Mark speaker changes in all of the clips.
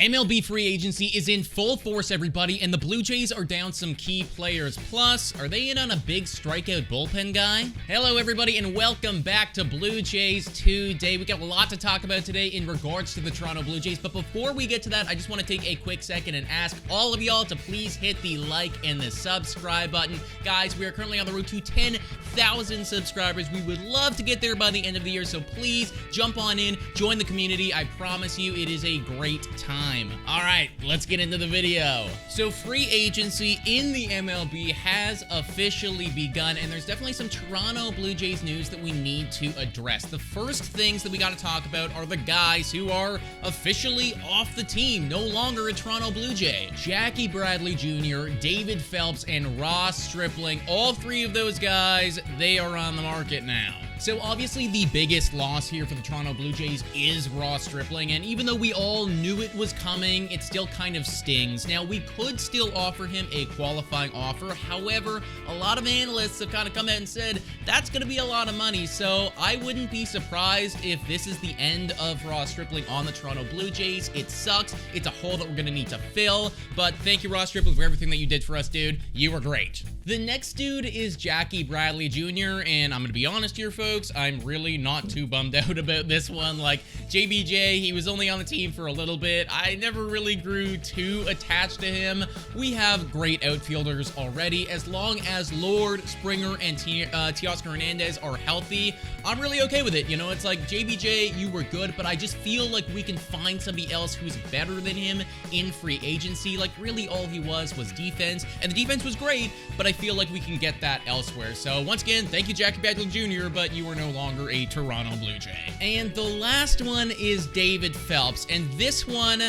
Speaker 1: MLB free agency is in full force, everybody, and the Blue Jays are down some key players. Plus, are they in on a big strikeout bullpen guy? Hello, everybody, and welcome back to Blue Jays Today. We got a lot to talk about today in regards to the Toronto Blue Jays, but before we get to that, I just want to take a quick second and ask all of y'all to please hit the like and the subscribe button. Guys, we are currently on the road to 10,000 subscribers. We would love to get there by the end of the year, so please jump on in, join the community. I promise you it is a great time. All right, let's get into the video. So free agency in the MLB has officially begun, and there's definitely some Toronto Blue Jays news that we need to address. The first things that we got to talk about are the guys who are officially off the team, no longer a Toronto Blue Jay. Jackie Bradley Jr., David Phelps, and Ross Stripling, all three of those guys, they are on the market now. So obviously the biggest loss here for the Toronto Blue Jays is Ross Stripling, and even though we all knew it was coming, it still kind of stings. Now, we could still offer him a qualifying offer. However, a lot of analysts have kind of come out and said that's going to be a lot of money, so I wouldn't be surprised if this is the end of Ross Stripling on the Toronto Blue Jays. It sucks. It's a hole that we're going to need to fill, but thank you, Ross Stripling, for everything that you did for us, dude. You were great. The next dude is Jackie Bradley Jr., and I'm going to be honest here, folks, I'm really not too bummed out about this one. Like, JBJ, he was only on the team for a little bit. I never really grew too attached to him. We have great outfielders already. As long as Lord, Springer, and Teoscar Hernandez are healthy, I'm really okay with it. You know, it's like, JBJ, you were good, but I just feel like we can find somebody else who's better than him in free agency. Like, really all he was defense, and the defense was great, but I feel like we can get that elsewhere. So once again, thank you, Jackie Bradley Jr., but you are no longer a Toronto Blue Jay. And the last one is David Phelps, and this one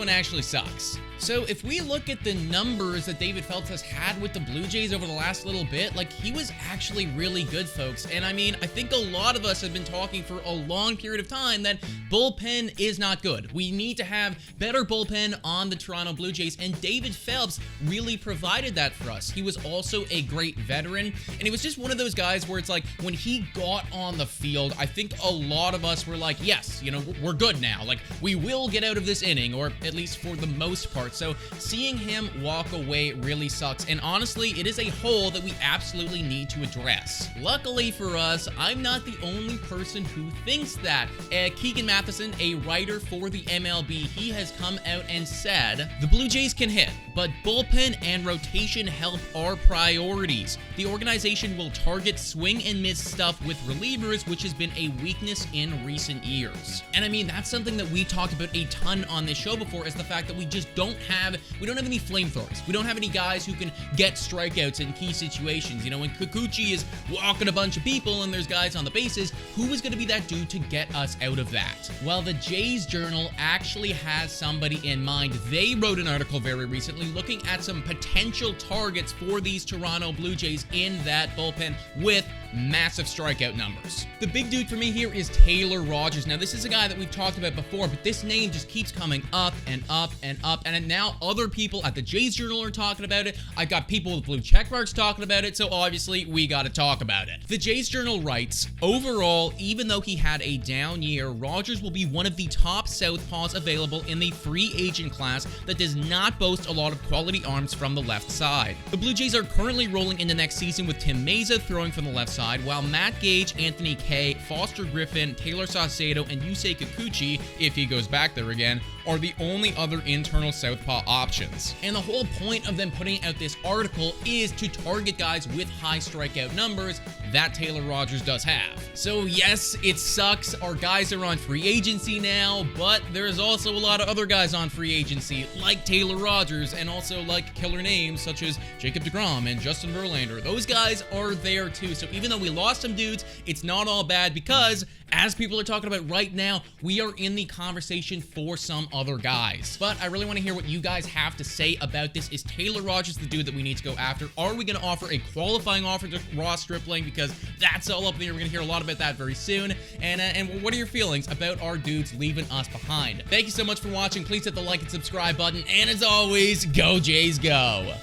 Speaker 1: actually sucks. So if we look at the numbers that David Phelps has had with the Blue Jays over the last little bit, like, he was actually really good, folks. And I mean, I think a lot of us have been talking for a long period of time that bullpen is not good. We need to have better bullpen on the Toronto Blue Jays, and David Phelps really provided that for us. He was also a great veteran, and he was just one of those guys where it's like, when he got on the field, I think a lot of us were like, yes, you know, we're good now. Like, we will get out of this inning, or at least for the most part. So seeing him walk away really sucks, and honestly, it is a hole that we absolutely need to address. Luckily for us, I'm not the only person who thinks that. Keegan Matheson, a writer for the MLB, he has come out and said, the Blue Jays can hit, but bullpen and rotation help are priorities. The organization will target swing and miss stuff with relievers, which has been a weakness in recent years. And I mean, that's something that we talked about a ton on this show before, is the fact that we just don't have any flamethrowers. We don't have any guys who can get strikeouts in key situations. You know, when Kikuchi is walking a bunch of people and there's guys on the bases, who is going to be that dude to get us out of that? Well, the Jays Journal actually has somebody in mind. They wrote an article very recently looking at some potential targets for these Toronto Blue Jays in that bullpen with massive strikeout numbers. The big dude for me here is Taylor Rogers. Now, this is a guy that we've talked about before, but this name just keeps coming up and up and up, and now other people at the Jays Journal are talking about it. I got people with blue check marks talking about it, so obviously we got to talk about it. The Jays Journal writes, overall, even though he had a down year, Rogers will be one of the top southpaws available in the free agent class that does not boast a lot of quality arms from the left side. The Blue Jays are currently rolling into next season with Tim Meza throwing from the left side, while Matt Gage, Anthony Kay, Foster Griffin, Taylor Saucedo, and Yusei Kikuchi, if he goes back there again, are the only other internal southpaw options. And the whole point of them putting out this article is to target guys with high strikeout numbers that Taylor Rogers does have. So yes, it sucks. Our guys are on free agency now, but there's also a lot of other guys on free agency, like Taylor Rogers, and also like killer names such as Jacob deGrom and Justin Verlander. Those guys are there too. So even though we lost some dudes, it's not all bad, because as people are talking about right now, we are in the conversation for some other guys. But I really want to hear what you guys have to say about this. Is Taylor Rogers the dude that we need to go after? Are we going to offer a qualifying offer to Ross Stripling? Because that's all up in the air. We're going to hear a lot about that very soon. And what are your feelings about our dudes leaving us behind? Thank you so much for watching. Please hit the like and subscribe button. And as always, go Jays, go!